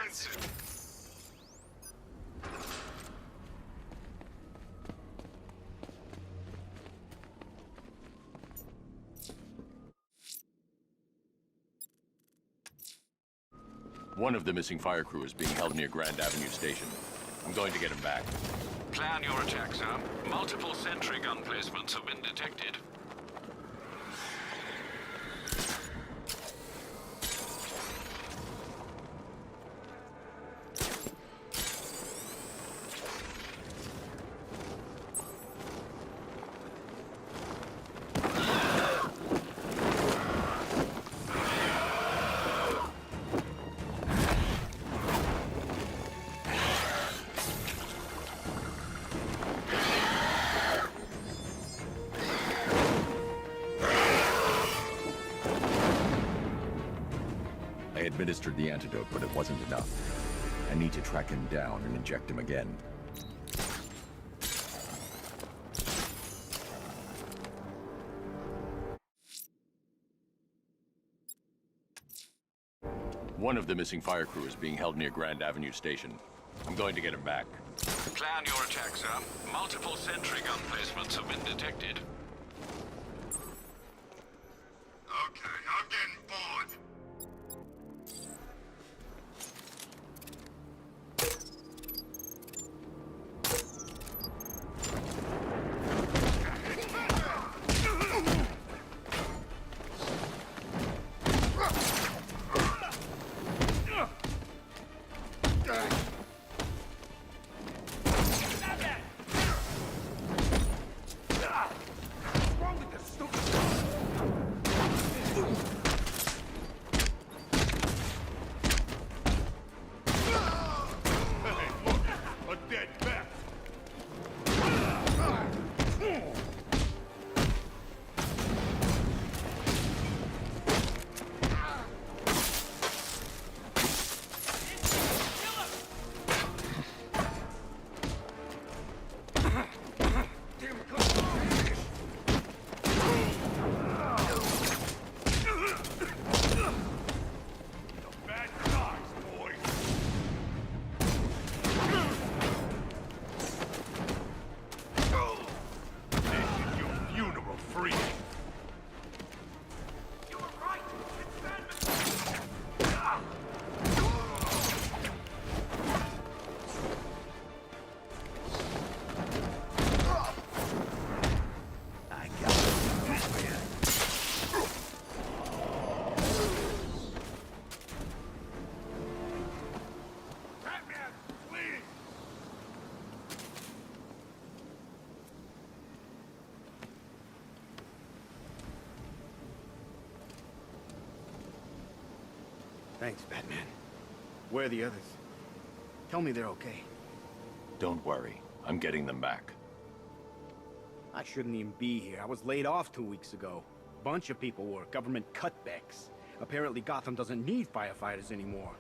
expensive. One of the missing fire crew is being held near Grand Avenue Station. I'm going to get him back. Plan your attack, sir. Multiple sentry gun placements have been detected. I administered the antidote, but it wasn't enough. I need to track him down and inject him again. One of the missing fire crew is being held near Grand Avenue Station. I'm going to get him back. Plan your attack, sir. Multiple sentry gun placements have been detected. Okay, I'm getting bored. Thanks, Batman. Where are the others? Tell me they're okay. Don't worry. I'm getting them back. I shouldn't even be here. I was laid off 2 weeks ago. Bunch of people were. Government cutbacks. Apparently Gotham doesn't need firefighters anymore.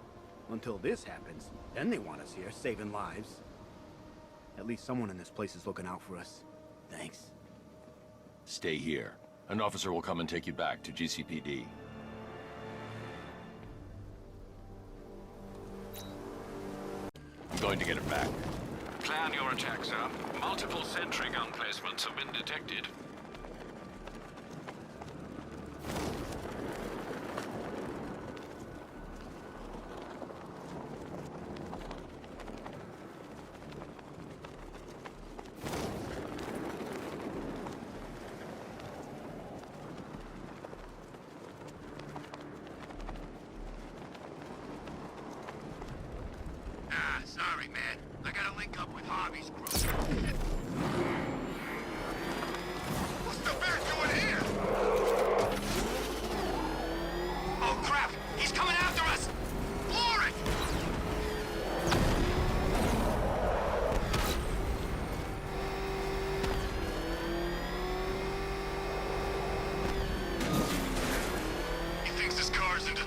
Until this happens. Then they want us here, saving lives. At least someone in this place is looking out for us. Thanks. Stay here. An officer will come and take you back to GCPD. I'm going to get him back. Plan your attack, sir. Multiple sentry gun placements have been detected. Sorry, man. I gotta link up with Harvey's group. What's the bear doing here? Oh, crap! He's coming after us! Floor it! He thinks this car's into...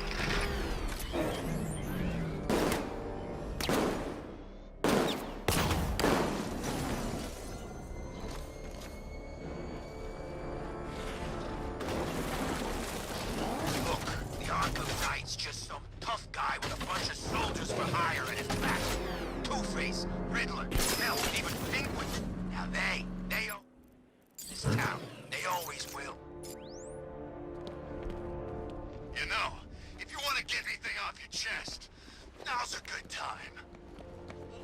time.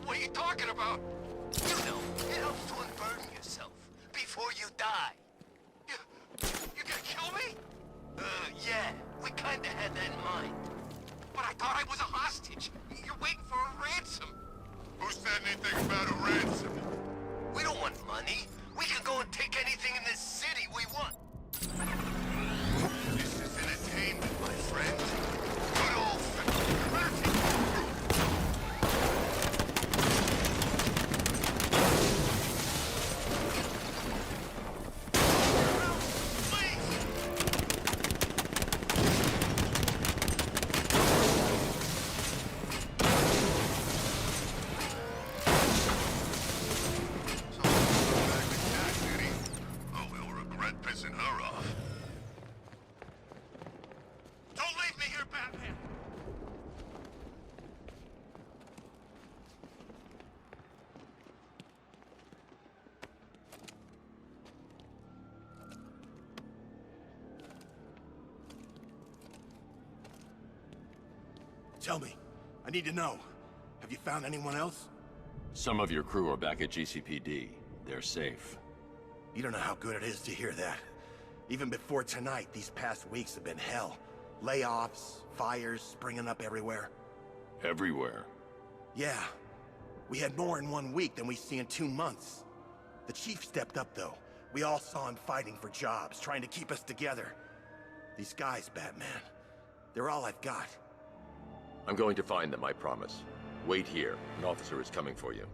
What are you talking about? You know, it helps to unburden yourself before you die. You gonna kill me? Yeah. We kinda had that in mind. But I thought I was a hostage. You're waiting for a ransom. Who said anything about a ransom? We don't want money. We can go and take anything in this city we want. This is entertainment, my friend. Good old practical proof. Tell me. I need to know. Have you found anyone else? Some of your crew are back at GCPD. They're safe. You don't know how good it is to hear that. Even before tonight, these past weeks have been hell. Layoffs, fires springing up everywhere. Everywhere. Yeah. We had more in 1 week than we see in 2 months. The chief stepped up, though. We all saw him fighting for jobs, trying to keep us together. These guys, Batman, they're all I've got. I'm going to find them, I promise. Wait here. An officer is coming for you.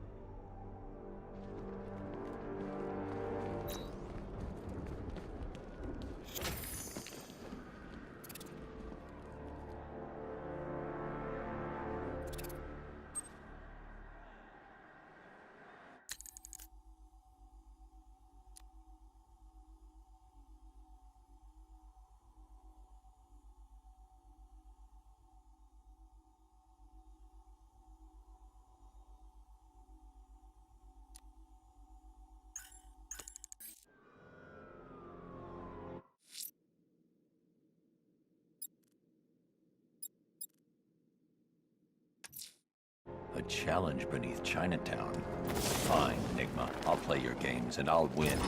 A challenge beneath Chinatown. Fine, Enigma. I'll play your games, and I'll win.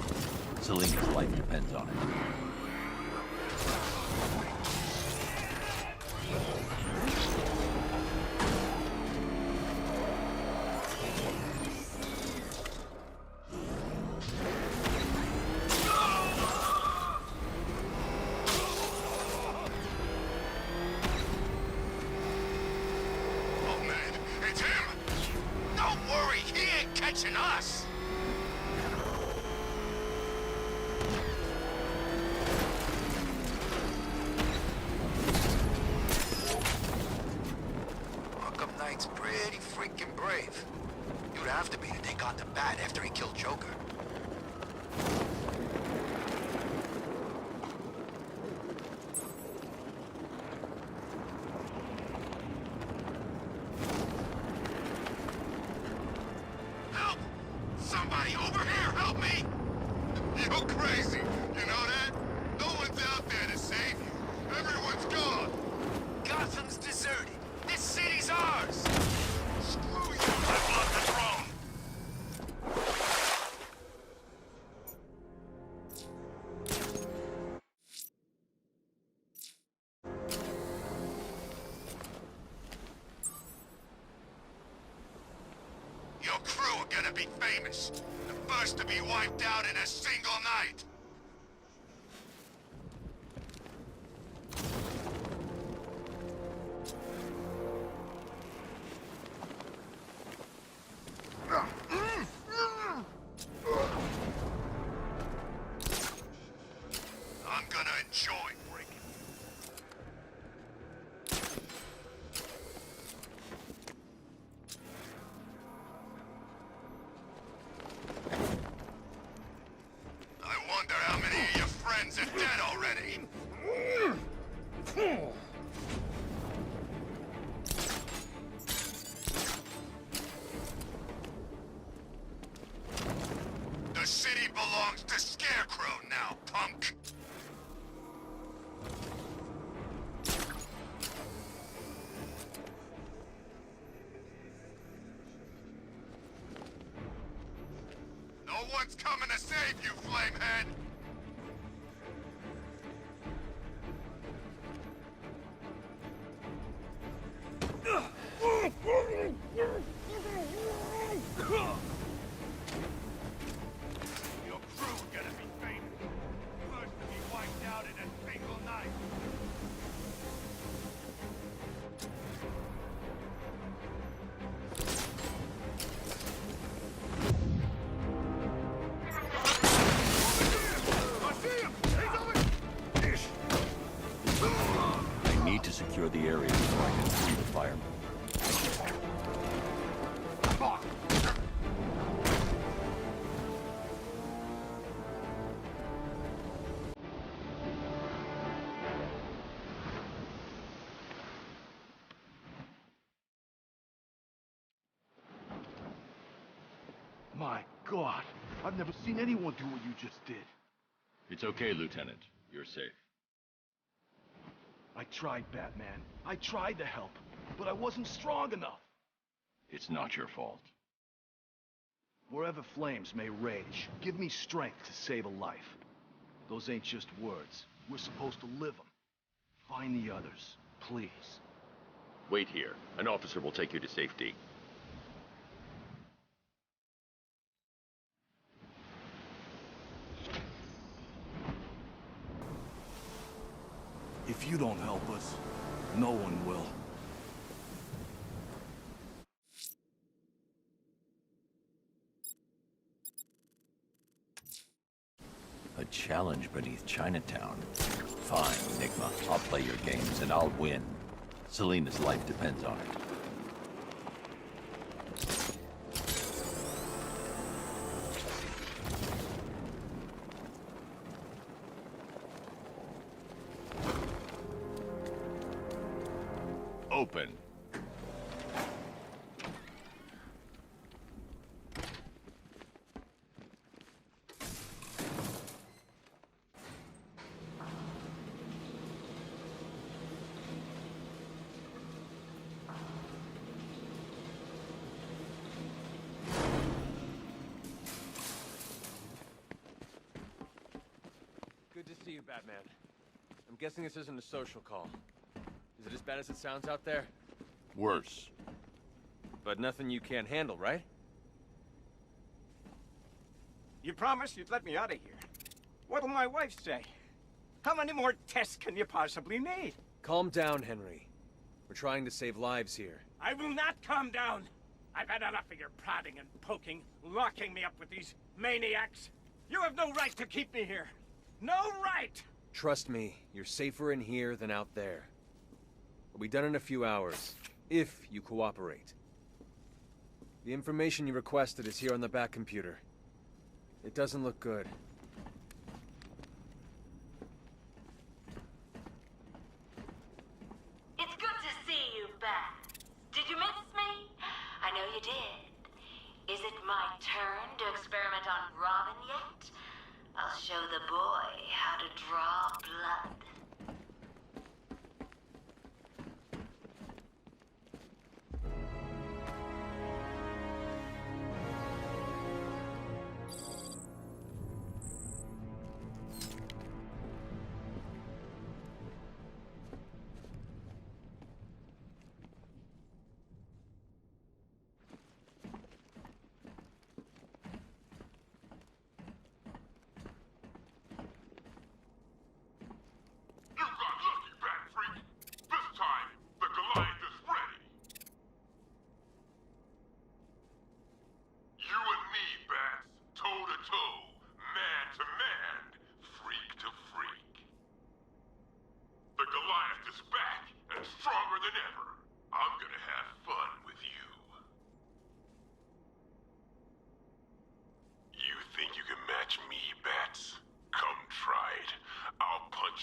Selena's life depends on it. Catching us! Arkham Knight's pretty freaking brave. You'd have to be to take on the Bat after he killed Joker. Somebody over here, help me! You're crazy, you know that? No one's out there to save you. Everyone's gone. Gotham's deserted. This city's ours! Screw you, I've left the throne. Your crew are gonna be famous. The first to be wiped out in a single night. I'm gonna enjoy breaking. I wonder one's coming to save you, Flamehead! Your crew's gonna be famous. First to be wiped out in a single night. I need to secure the area so I can free the firemen. My God, I've never seen anyone do what you just did. It's okay, Lieutenant. You're safe. I tried, Batman. I tried to help, but I wasn't strong enough. It's not your fault. Wherever flames may rage, give me strength to save a life. Those ain't just words. We're supposed to live them. Find the others, please. Wait here. An officer will take you to safety. If you don't help us, no one will. A challenge beneath Chinatown. Fine, Enigma. I'll play your games and I'll win. Selena's life depends on it. Open. Good to see you, Batman. I'm guessing this isn't a social call. Is it as bad as it sounds out there? Worse. But nothing you can't handle, right? You promised you'd let me out of here. What'll my wife say? How many more tests can you possibly need? Calm down, Henry. We're trying to save lives here. I will not calm down. I've had enough of your prodding and poking, locking me up with these maniacs. You have no right to keep me here. No right! Trust me, you're safer in here than out there. We'll be done in a few hours, if you cooperate. The information you requested is here on the back computer. It doesn't look good. It's good to see you back. Did you miss me? I know you did. Is it my turn to experiment on Robin yet? I'll show the boy how to draw blood.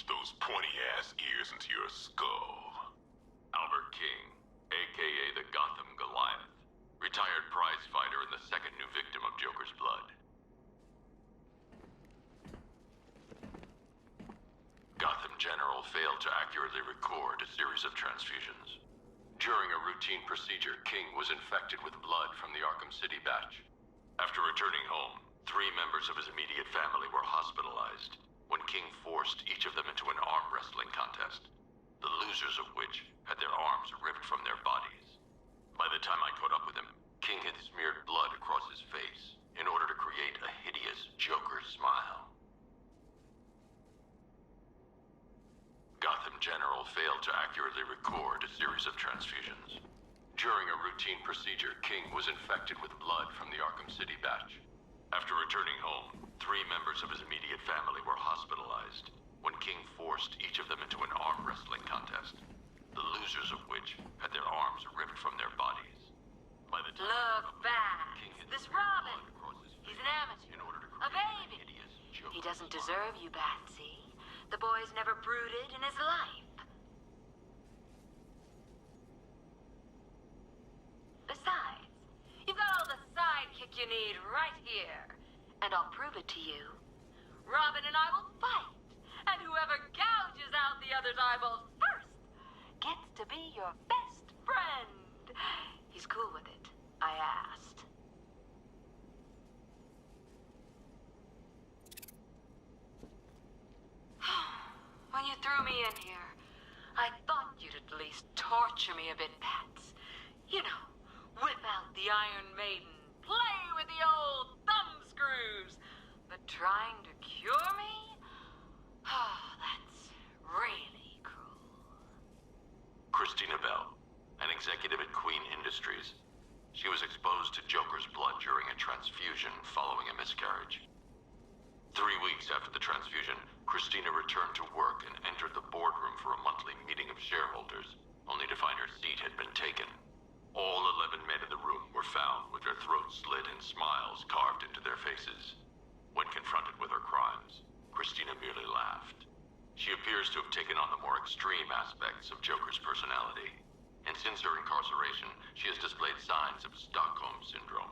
Those pointy-ass ears into your skull. Albert King, a.k.a. the Gotham Goliath. Retired prize fighter and the second new victim of Joker's blood. Gotham General failed to accurately record a series of transfusions. During a routine procedure, King was infected with blood from the Arkham City batch. After returning home, 3 members of his immediate family were hospitalized when King forced each of them into an arm wrestling contest, the losers of which had their arms ripped from their bodies. By the time I caught up with him, King had smeared blood across his face in order to create a hideous Joker smile. Gotham General failed to accurately record a series of transfusions. During a routine procedure, King was infected with blood from the Arkham City batch. After returning home, 3 members of his immediate family were hospitalized when King forced each of them into an arm wrestling contest, the losers of which had their arms ripped from their bodies. By the time Look back. King had This smeared Robin. blood across his He's face an amateur. in order to A create baby. hideous Joker He doesn't smile. deserve you, Batsy. The boy's never brooded in his life. Besides, you've got all the sidekick you need right here. And I'll prove it to you. Robin and I will fight. And whoever gouges out the other's eyeballs first gets to be your best friend. He's cool with it, I asked. When you threw me in here, I thought you'd at least torture me a bit, Pats. You know, whip out the Iron Maiden, play with the old thumb screws. But trying to cure me? Oh, that's really cruel. Christina Bell, an executive at Queen Industries. She was exposed to Joker's blood during a transfusion following a miscarriage. 3 weeks after the transfusion, Christina returned to work and entered the boardroom for a monthly meeting of shareholders, only to find her seat had been taken. All 11 men in the room were found with their throats slit and smiles carved into their faces. When confronted with her crimes, Christina merely laughed. She appears to have taken on the more extreme aspects of Joker's personality, and since her incarceration, she has displayed signs of Stockholm Syndrome.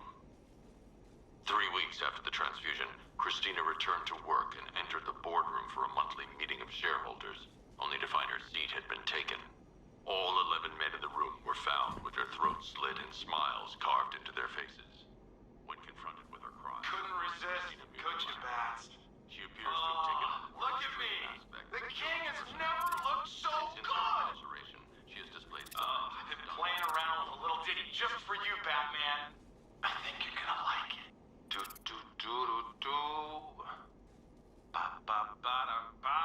3 weeks after the transfusion, Christina returned to work and entered the boardroom for a monthly meeting of shareholders, only to find her seat had been taken. All 11 men in the room were found with their throats slit and smiles carved into their faces. When confronted with her crimes, Couldn't resist, could you, Bats? she appears to have taken on the more Look at extreme me! aspects The of king has Joker's never personality. looked so Since her good! incarceration, she has displayed signs I've of been Stockholm playing around with a little ditty just for you, Batman. I think you're gonna like it. Do do do do do. Ba ba ba da ba.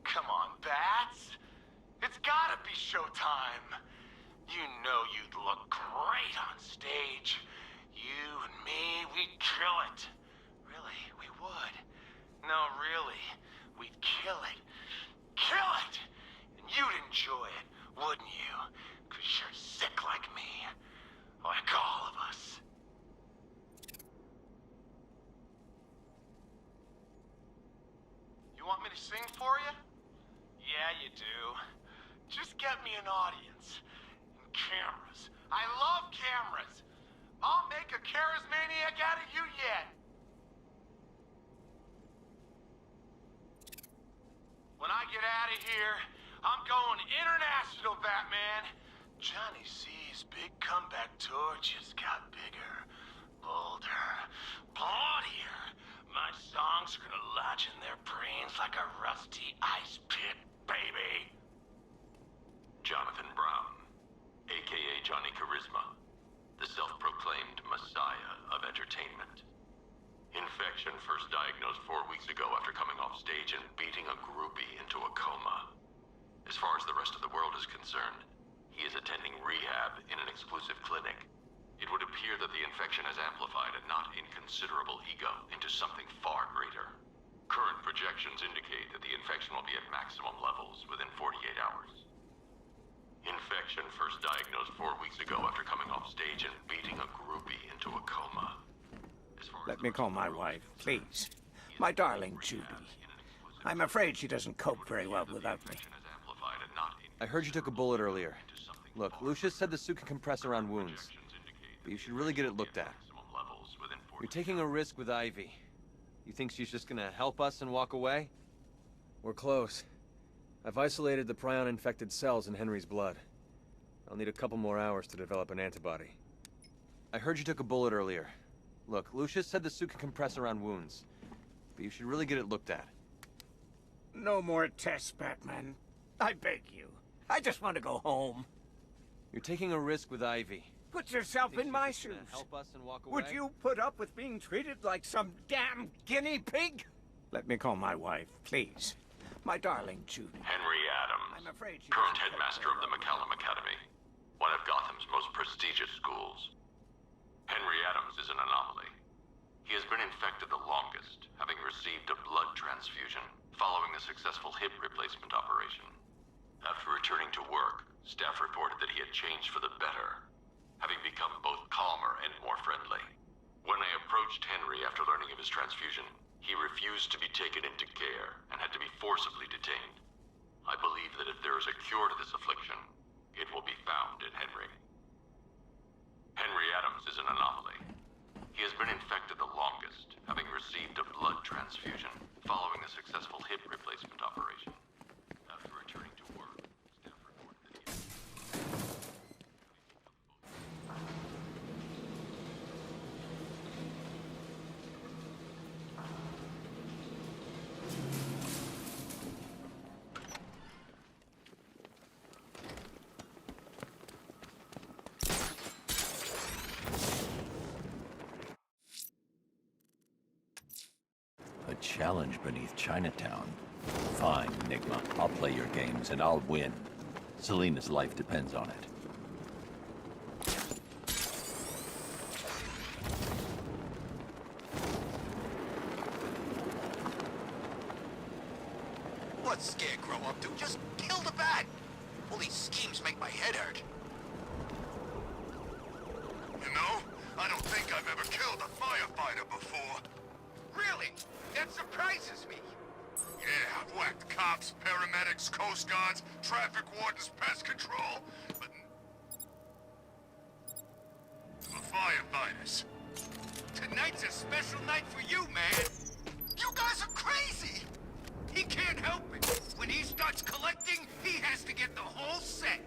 Come on, Bats. It's gotta be showtime. You know you'd look great on stage. You and me, we'd kill it. Really, we would. No, really, we'd kill it. Kill it! And you'd enjoy it, wouldn't you? 'Cause you're sick like me. Like all of us. You want me to sing for you? Yeah, you do. Just get me an audience. And cameras. I love cameras. I'll make a charismaniac out of you yet. When I get out of here, I'm going international, Batman. Johnny C's big comeback tour just got bigger, bolder, bloodier. My songs are gonna lodge in their brains like a rusty ice pick, baby. Jonathan Brown, a.k.a. Johnny Charisma, the self-proclaimed messiah of entertainment. Infection first diagnosed 4 weeks ago after coming off stage and beating a groupie into a coma. As far as the rest of the world is concerned, he is attending rehab in an exclusive clinic. It would appear that the infection has amplified a not inconsiderable ego into something far greater. Current projections indicate that the infection will be at maximum levels within 48 hours. Infection first diagnosed 4 weeks ago after coming off stage and beating a groupie into a coma. Let me call my wife, please. My darling Judy. I'm afraid she doesn't cope very well without me. I heard you took a bullet earlier. Look, Lucius said the suit can compress around wounds. but you should really get it looked at. You're taking a risk with Ivy. You think she's just gonna help us and walk away? We're close. I've isolated the prion-infected cells in Henry's blood. I'll need a couple more hours to develop an antibody. I heard you took a bullet earlier. Look, Lucius said the suit can compress around wounds, but you should really get it looked at. No more tests, Batman. I beg you. I just want to go home. You're taking a risk with Ivy. Put yourself in my shoes. Help us and walk away? Would you put up with being treated like some damn guinea pig? Let me call my wife, please. My darling Judy. Henry Adams, I'm afraid she current doesn't headmaster of the McCallum Academy, one of Gotham's most prestigious schools. Henry Adams is an anomaly. He has been infected the longest, having received a blood transfusion following a successful hip replacement operation. After returning to work, staff reported that he had changed for the better, having become both calmer and more friendly. When I approached Henry after learning of his transfusion, he refused to be taken into care and had to be forcibly detained. I believe that if there is a cure to this affliction, it will be found in Henry. Henry Adams is an anomaly. He has been infected the longest, having received a blood transfusion following a successful hip replacement operation. After returning to work, staff reported that he had... A challenge beneath Chinatown. Fine, Enigma. I'll play your games, and I'll win. Selina's life depends on it. What's Scarecrow up to? Just kill the bat! All these schemes make my head hurt. You know, I don't think I've ever killed a firefighter before. Really? That surprises me. Yeah, I've whacked cops, paramedics, coast guards, traffic wardens, pest control, but... the firefighters. Tonight's a special night for you, man. You guys are crazy! He can't help it. When he starts collecting, he has to get the whole set.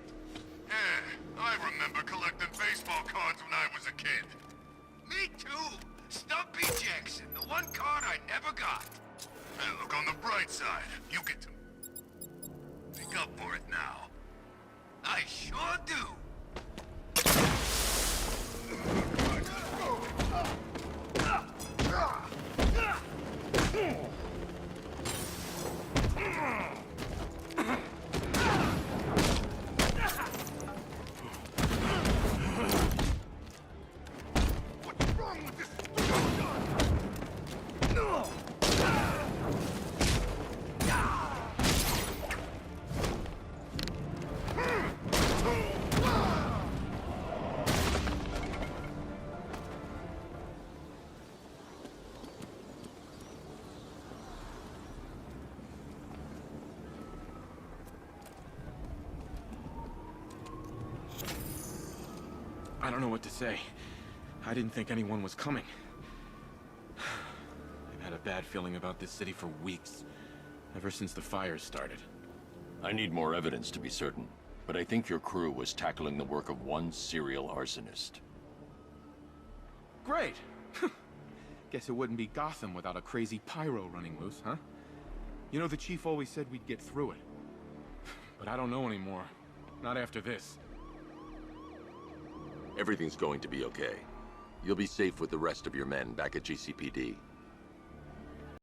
Yeah, I remember collecting baseball cards when I was a kid. Me too. Stumpy Jackson, the one card I never got. And look on the bright side. You get to make up for it now. I sure do. What's wrong with this? I don't know what to say. I didn't think anyone was coming. I've had a bad feeling about this city for weeks. Ever since the fires started. I need more evidence to be certain, but I think your crew was tackling the work of one serial arsonist. Great! Guess it wouldn't be Gotham without a crazy pyro running loose, huh? You know, the chief always said we'd get through it. But I don't know anymore. Not after this. Everything's going to be okay. You'll be safe with the rest of your men back at GCPD.